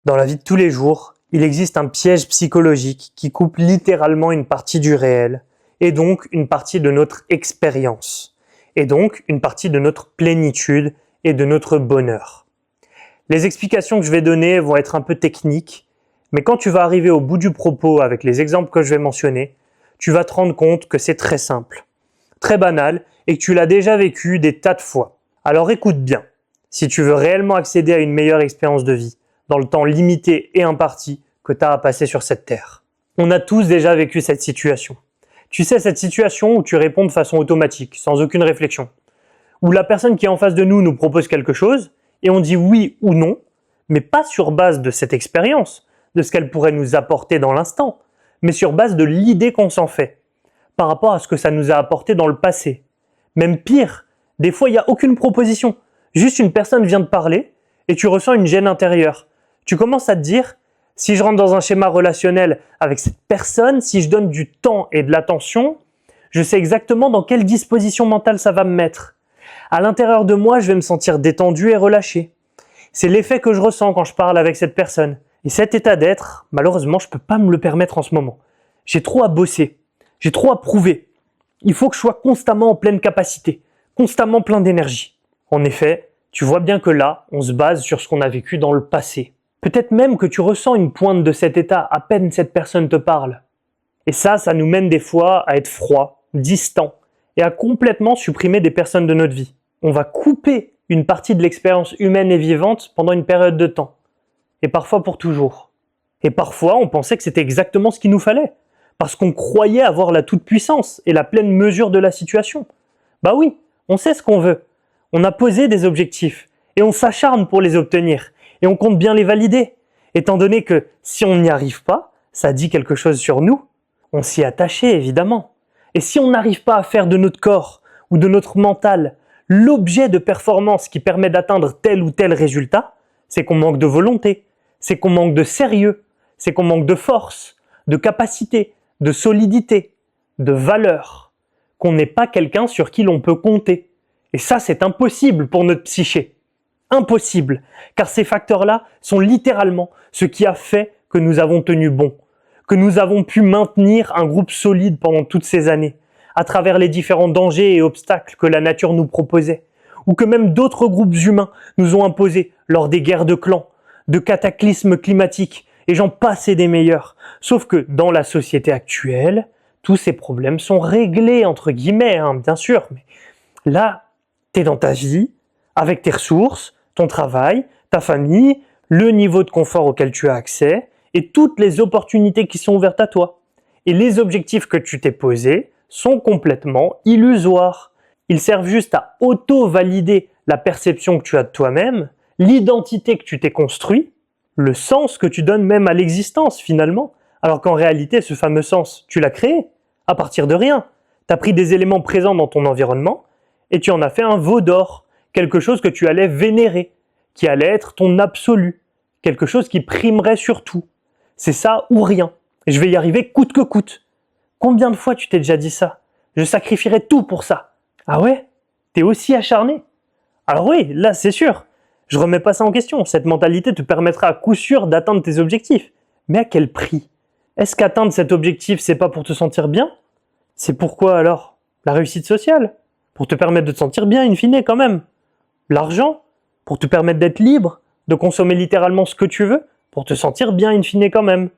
Dans la vie de tous les jours, il existe un piège psychologique qui coupe littéralement une partie du réel, et donc une partie de notre expérience, et donc une partie de notre plénitude et de notre bonheur. Les explications que je vais donner vont être un peu techniques, mais quand tu vas arriver au bout du propos avec les exemples que je vais mentionner, tu vas te rendre compte que c'est très simple, très banal, et que tu l'as déjà vécu des tas de fois. Alors écoute bien, si tu veux réellement accéder à une meilleure expérience de vie, dans le temps limité et imparti que tu as à passer sur cette terre. On a tous déjà vécu cette situation. Tu sais, cette situation où tu réponds de façon automatique, sans aucune réflexion. Où la personne qui est en face de nous propose quelque chose, et on dit oui ou non, mais pas sur base de cette expérience, de ce qu'elle pourrait nous apporter dans l'instant, mais sur base de l'idée qu'on s'en fait, par rapport à ce que ça nous a apporté dans le passé. Même pire, des fois il n'y a aucune proposition, juste une personne vient de parler, et tu ressens une gêne intérieure. Tu commences à te dire, si je rentre dans un schéma relationnel avec cette personne, si je donne du temps et de l'attention, je sais exactement dans quelle disposition mentale ça va me mettre. À l'intérieur de moi, je vais me sentir détendu et relâché. C'est l'effet que je ressens quand je parle avec cette personne. Et cet état d'être, malheureusement, je ne peux pas me le permettre en ce moment. J'ai trop à bosser, j'ai trop à prouver. Il faut que je sois constamment en pleine capacité, constamment plein d'énergie. En effet, tu vois bien que là, on se base sur ce qu'on a vécu dans le passé. Peut-être même que tu ressens une pointe de cet état à peine cette personne te parle. Et ça nous mène des fois à être froid, distant, et à complètement supprimer des personnes de notre vie. On va couper une partie de l'expérience humaine et vivante pendant une période de temps. Et parfois pour toujours. Et parfois, on pensait que c'était exactement ce qu'il nous fallait. Parce qu'on croyait avoir la toute-puissance et la pleine mesure de la situation. Bah oui, on sait ce qu'on veut. On a posé des objectifs. Et on s'acharne pour les obtenir. Et on compte bien les valider, étant donné que si on n'y arrive pas, ça dit quelque chose sur nous. On s'y est attaché, évidemment. Et si on n'arrive pas à faire de notre corps ou de notre mental l'objet de performance qui permet d'atteindre tel ou tel résultat, c'est qu'on manque de volonté, c'est qu'on manque de sérieux, c'est qu'on manque de force, de capacité, de solidité, de valeur, qu'on n'est pas quelqu'un sur qui l'on peut compter. Et ça, c'est impossible pour notre psyché. Impossible, car ces facteurs-là sont littéralement ce qui a fait que nous avons tenu bon, que nous avons pu maintenir un groupe solide pendant toutes ces années, à travers les différents dangers et obstacles que la nature nous proposait, ou que même d'autres groupes humains nous ont imposés lors des guerres de clans, de cataclysmes climatiques, et j'en passe et des meilleurs. Sauf que dans la société actuelle, tous ces problèmes sont réglés, entre guillemets, bien sûr, mais là, t'es dans ta vie, avec tes ressources, ton travail, ta famille, le niveau de confort auquel tu as accès et toutes les opportunités qui sont ouvertes à toi. Et les objectifs que tu t'es posés sont complètement illusoires. Ils servent juste à auto-valider la perception que tu as de toi-même, l'identité que tu t'es construit, le sens que tu donnes même à l'existence finalement, alors qu'en réalité ce fameux sens, tu l'as créé à partir de rien. Tu as pris des éléments présents dans ton environnement et tu en as fait un veau d'or. Quelque chose que tu allais vénérer, qui allait être ton absolu, quelque chose qui primerait sur tout. C'est ça ou rien. Et je vais y arriver coûte que coûte. Combien de fois tu t'es déjà dit ça? Je sacrifierais tout pour ça. Ah ouais? T'es aussi acharné? Alors oui, là c'est sûr. Je remets pas ça en question. Cette mentalité te permettra à coup sûr d'atteindre tes objectifs. Mais à quel prix? Est-ce qu'atteindre cet objectif, c'est pas pour te sentir bien? C'est pourquoi alors? La réussite sociale? Pour te permettre de te sentir bien in fine quand même. L'argent, pour te permettre d'être libre, de consommer littéralement ce que tu veux, pour te sentir bien in fine quand même.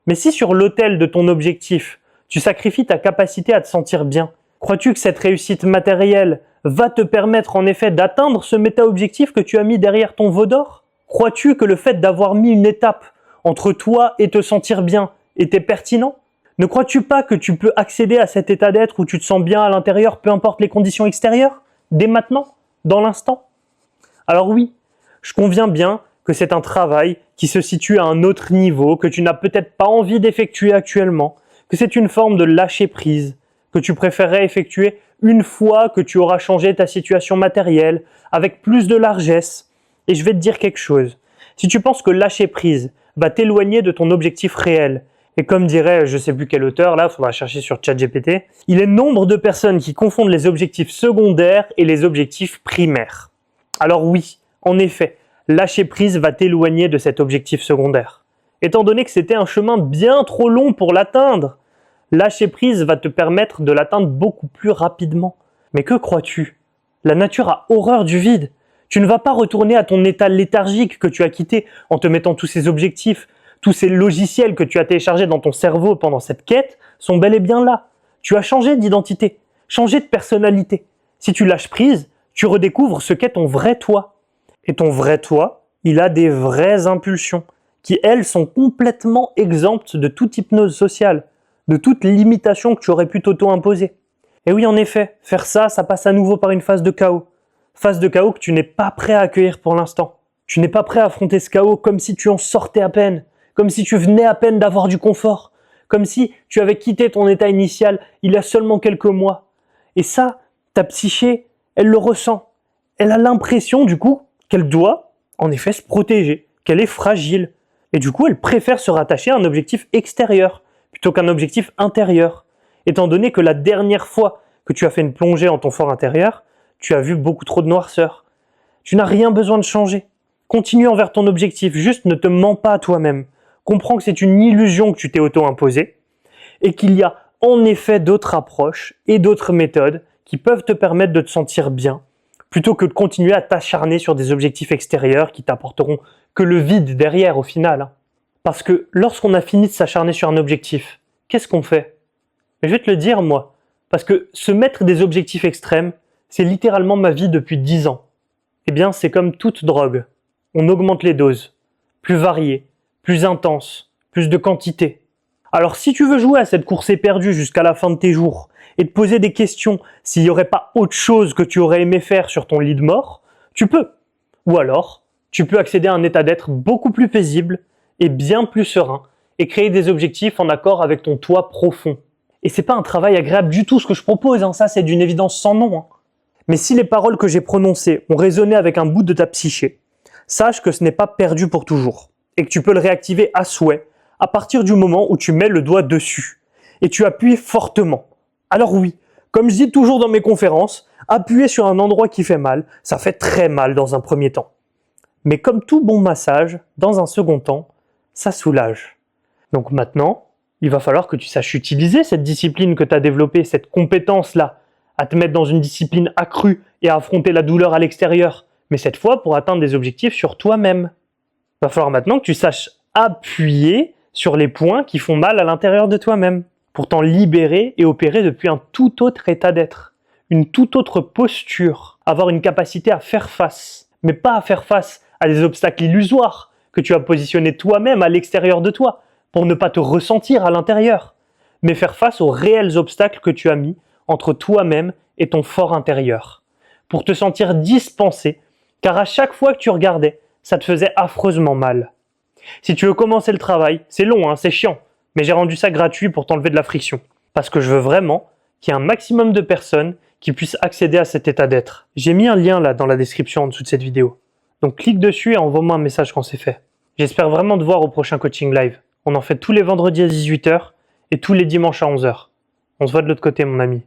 Mais si sur l'autel de ton objectif, tu sacrifies ta capacité à te sentir bien, crois-tu que cette réussite matérielle va te permettre en effet d'atteindre ce méta-objectif que tu as mis derrière ton veau d'or? Crois-tu que le fait d'avoir mis une étape entre toi et te sentir bien était pertinent? Ne crois-tu pas que tu peux accéder à cet état d'être où tu te sens bien à l'intérieur, peu importe les conditions extérieures, dès maintenant? Dans l'instant? Alors oui, je conviens bien que c'est un travail qui se situe à un autre niveau, que tu n'as peut-être pas envie d'effectuer actuellement, que c'est une forme de lâcher prise, que tu préférerais effectuer une fois que tu auras changé ta situation matérielle, avec plus de largesse. Et je vais te dire quelque chose. Si tu penses que lâcher prise va t'éloigner de ton objectif réel, et comme dirait je sais plus quel auteur, là, faudra chercher sur ChatGPT, il est nombre de personnes qui confondent les objectifs secondaires et les objectifs primaires. Alors oui, en effet, lâcher prise va t'éloigner de cet objectif secondaire. Étant donné que c'était un chemin bien trop long pour l'atteindre, lâcher prise va te permettre de l'atteindre beaucoup plus rapidement. Mais que crois-tu? La nature a horreur du vide. Tu ne vas pas retourner à ton état léthargique que tu as quitté en te mettant tous ces objectifs. Tous ces logiciels que tu as téléchargés dans ton cerveau pendant cette quête sont bel et bien là. Tu as changé d'identité, changé de personnalité. Si tu lâches prise, tu redécouvres ce qu'est ton vrai toi. Et ton vrai toi, il a des vraies impulsions qui, elles, sont complètement exemptes de toute hypnose sociale, de toute limitation que tu aurais pu t'auto-imposer. Et oui, en effet, faire ça, ça passe à nouveau par une phase de chaos. Phase de chaos que tu n'es pas prêt à accueillir pour l'instant. Tu n'es pas prêt à affronter ce chaos comme si tu en sortais à peine, comme si tu venais à peine d'avoir du confort, comme si tu avais quitté ton état initial il y a seulement quelques mois. Et ça, ta psyché, elle le ressent. Elle a l'impression, du coup, qu'elle doit, en effet, se protéger, qu'elle est fragile. Et du coup, elle préfère se rattacher à un objectif extérieur, plutôt qu'un objectif intérieur. Étant donné que la dernière fois que tu as fait une plongée en ton fort intérieur, tu as vu beaucoup trop de noirceur. Tu n'as rien besoin de changer. Continue envers ton objectif, juste ne te mens pas à toi-même. Comprends que c'est une illusion que tu t'es auto-imposée et qu'il y a en effet d'autres approches et d'autres méthodes qui peuvent te permettre de te sentir bien, plutôt que de continuer à t'acharner sur des objectifs extérieurs qui t'apporteront que le vide derrière au final. Parce que lorsqu'on a fini de s'acharner sur un objectif, qu'est-ce qu'on fait? Mais je vais te le dire moi, parce que se mettre des objectifs extrêmes, c'est littéralement ma vie depuis 10 ans. Eh bien, c'est comme toute drogue. On augmente les doses, plus variées, plus intenses, plus de quantité. Alors si tu veux jouer à cette course éperdue jusqu'à la fin de tes jours et te poser des questions s'il n'y aurait pas autre chose que tu aurais aimé faire sur ton lit de mort, tu peux. Ou alors, tu peux accéder à un état d'être beaucoup plus paisible et bien plus serein et créer des objectifs en accord avec ton toi profond. Et c'est pas un travail agréable du tout ce que je propose, ça c'est d'une évidence sans nom. Mais si les paroles que j'ai prononcées ont résonné avec un bout de ta psyché, sache que ce n'est pas perdu pour toujours et que tu peux le réactiver à souhait à partir du moment où tu mets le doigt dessus et tu appuies fortement. Alors oui, comme je dis toujours dans mes conférences, appuyer sur un endroit qui fait mal, ça fait très mal dans un premier temps. Mais comme tout bon massage, dans un second temps, ça soulage. Donc maintenant, il va falloir que tu saches utiliser cette discipline que tu as développée, cette compétence-là, à te mettre dans une discipline accrue et à affronter la douleur à l'extérieur, mais cette fois pour atteindre des objectifs sur toi-même. Il va falloir maintenant que tu saches appuyer sur les points qui font mal à l'intérieur de toi-même, pour t'en libérer et opérer depuis un tout autre état d'être, une toute autre posture, avoir une capacité à faire face, mais pas à faire face à des obstacles illusoires que tu as positionnés toi-même à l'extérieur de toi, pour ne pas te ressentir à l'intérieur, mais faire face aux réels obstacles que tu as mis entre toi-même et ton fort intérieur, pour te sentir dispensé, car à chaque fois que tu regardais, ça te faisait affreusement mal. Si tu veux commencer le travail, c'est long, c'est chiant, mais j'ai rendu ça gratuit pour t'enlever de la friction, parce que je veux vraiment qu'il y ait un maximum de personnes qui puissent accéder à cet état d'être. J'ai mis un lien là dans la description en dessous de cette vidéo, donc clique dessus et envoie-moi un message quand c'est fait. J'espère vraiment te voir au prochain coaching live. On en fait tous les vendredis à 18h et tous les dimanches à 11h. On se voit de l'autre côté, mon ami.